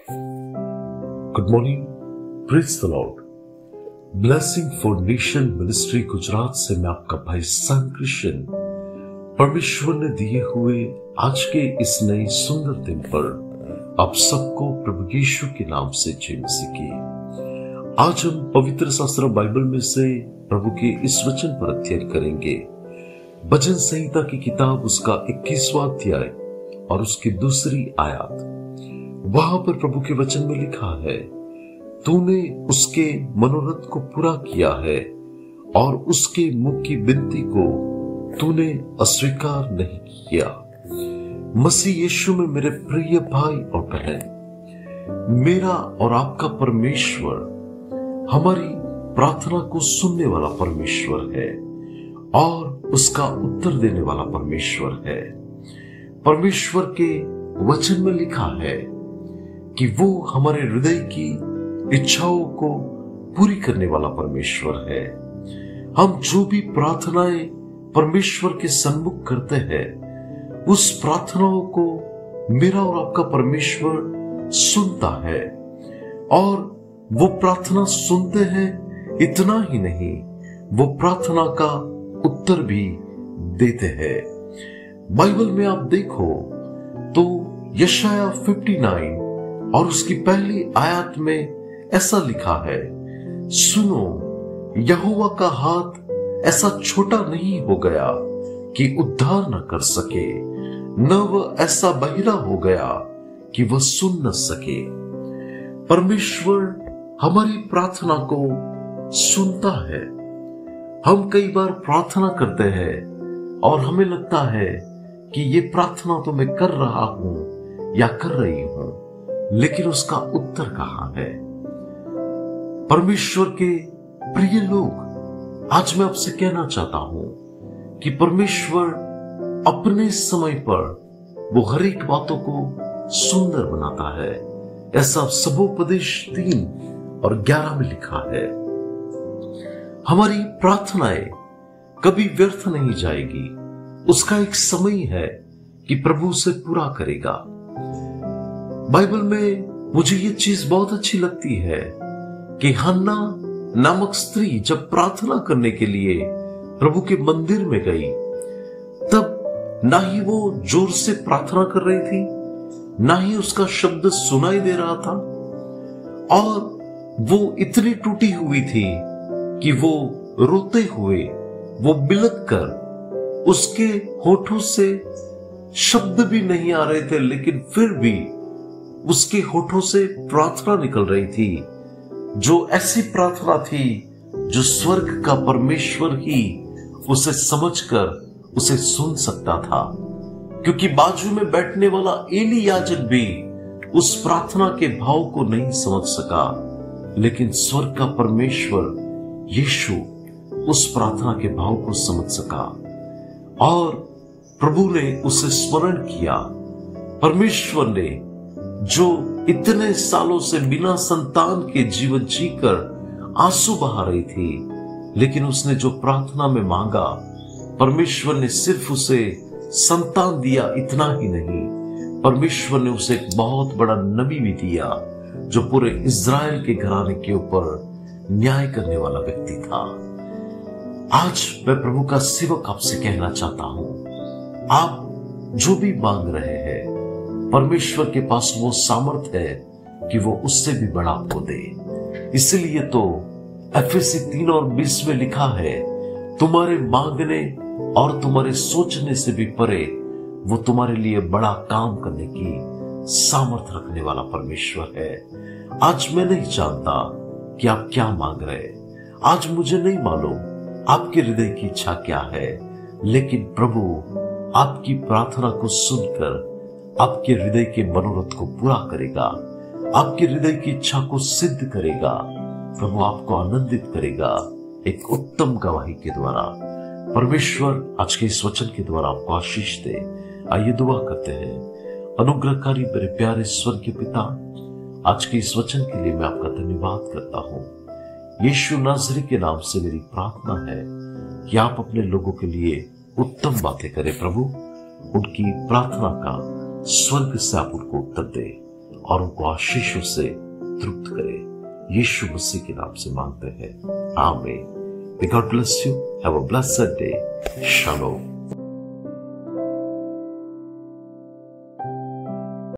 Good morning, praise the Lord. Blessing for nation ministry Gujarat से मैं आपका भाई सन क्रिश्चियन परमेश्वर ने दिए हुए आज के इस नए सुंदर दिन पर आप सबको प्रभु यीशु के नाम से जय मसीह की। आज हम पवित्र शास्त्र बाइबल में से प्रभु के इस वचन पर अध्ययन करेंगे। भजन संहिता की किताब उसका 21वां अध्याय और उसकी दूसरी आयत। वहां पर प्रभु के वचन में लिखा है, तूने उसके मनोरथ को पूरा किया है और उसके मुख की विनती को तूने अस्वीकार नहीं किया। मसीह यीशु में मेरे प्रिय भाई और बहन, मेरा और आपका परमेश्वर हमारी प्रार्थना को सुनने वाला परमेश्वर है और उसका उत्तर देने वाला परमेश्वर है। परमेश्वर के वचन में लिखा है कि वो हमारे हृदय की इच्छाओं को पूरी करने वाला परमेश्वर है। हम जो भी प्रार्थनाएं परमेश्वर के सन्मुख करते हैं, उस प्रार्थनाओं को मेरा और आपका परमेश्वर सुनता है और वो प्रार्थना सुनते हैं। इतना ही नहीं, वो प्रार्थना का उत्तर भी देते हैं। बाइबल में आप देखो तो यशाया 59 और उसकी पहली आयत में ऐसा लिखा है, सुनो, यहोवा का हाथ ऐसा छोटा नहीं हो गया कि उद्धार न कर सके, न वह ऐसा बहिरा हो गया कि वह सुन न सके। परमेश्वर हमारी प्रार्थना को सुनता है। हम कई बार प्रार्थना करते हैं और हमें लगता है कि ये प्रार्थना तो मैं कर रहा हूं या कर रही हूं, लेकिन उसका उत्तर कहां है? परमेश्वर के प्रिय लोग, आज मैं आपसे कहना चाहता हूं कि परमेश्वर अपने समय पर वो हर एक बातों को सुंदर बनाता है। ऐसा सबोपदेश 3 और 11 में लिखा है। हमारी प्रार्थनाएं कभी व्यर्थ नहीं जाएगी। उसका एक समय है कि प्रभु उसे पूरा करेगा। बाइबल में मुझे ये चीज बहुत अच्छी लगती है कि हन्ना नामक स्त्री जब प्रार्थना करने के लिए प्रभु के मंदिर में गई, तब ना ही वो जोर से प्रार्थना कर रही थी, ना ही उसका शब्द सुनाई दे रहा था, और वो इतनी टूटी हुई थी कि वो रोते हुए, वो बिलख कर, उसके होठों से शब्द भी नहीं आ रहे थे, लेकिन फिर भी उसके होठों से प्रार्थना निकल रही थी, जो ऐसी प्रार्थना थी जो स्वर्ग का परमेश्वर ही उसे समझकर उसे सुन सकता था। क्योंकि बाजू में बैठने वाला एली याजक भी उस प्रार्थना के भाव को नहीं समझ सका, लेकिन स्वर्ग का परमेश्वर यीशु उस प्रार्थना के भाव को समझ सका और प्रभु ने उसे स्मरण किया। परमेश्वर ने जो इतने सालों से बिना संतान के जीवन जीकर आंसू बहा रही थी, लेकिन उसने जो प्रार्थना में मांगा, परमेश्वर ने सिर्फ उसे संतान दिया। इतना ही नहीं, परमेश्वर ने उसे एक बहुत बड़ा नबी भी दिया, जो पूरे इज़राइल के घराने के ऊपर न्याय करने वाला व्यक्ति था। आज मैं प्रभु का सेवक आपसे कहना चाहता हूं, आप जो भी मांग रहे हैं, परमेश्वर के पास वो सामर्थ है कि वो उससे भी बड़ा आपको दे। इसलिए तो एफएसी 3 और 20 में लिखा है, तुम्हारे मांगने और तुम्हारे सोचने से भी परे वो तुम्हारे लिए बड़ा काम करने की सामर्थ रखने वाला परमेश्वर है। आज मैं नहीं जानता कि आप क्या मांग रहे हैं, आज मुझे नहीं मालूम आपके हृदय की इच्छा क्या है, लेकिन प्रभु आपकी प्रार्थना को सुनकर आपके हृदय के मनोरथ को पूरा करेगा, आपके हृदय की इच्छा को सिद्ध करेगा। प्रभु आपको आनंदित करेगा एक उत्तम गवाही के द्वारा। परमेश्वर आज के इस वचन के द्वारा आपको आशीष दे। आइए दुआ करते हैं। अनुग्रहकारी मेरे प्यारे स्वर्गीय पिता, आज के इस वचन के लिए मैं आपका धन्यवाद करता हूं। यीशु नासरी के नाम से मेरी प्रार्थना है कि आप अपने लोगों के लिए उत्तम बातें करें। प्रभु, उनकी प्रार्थना का स्वर्ग से आप उनको उत्तर दे और उनको आशीषों से तृप्त करे। यीशु मसीह के नाम से मांगते हैं, आमीन। May God bless you. Have a blessed day. Shalom.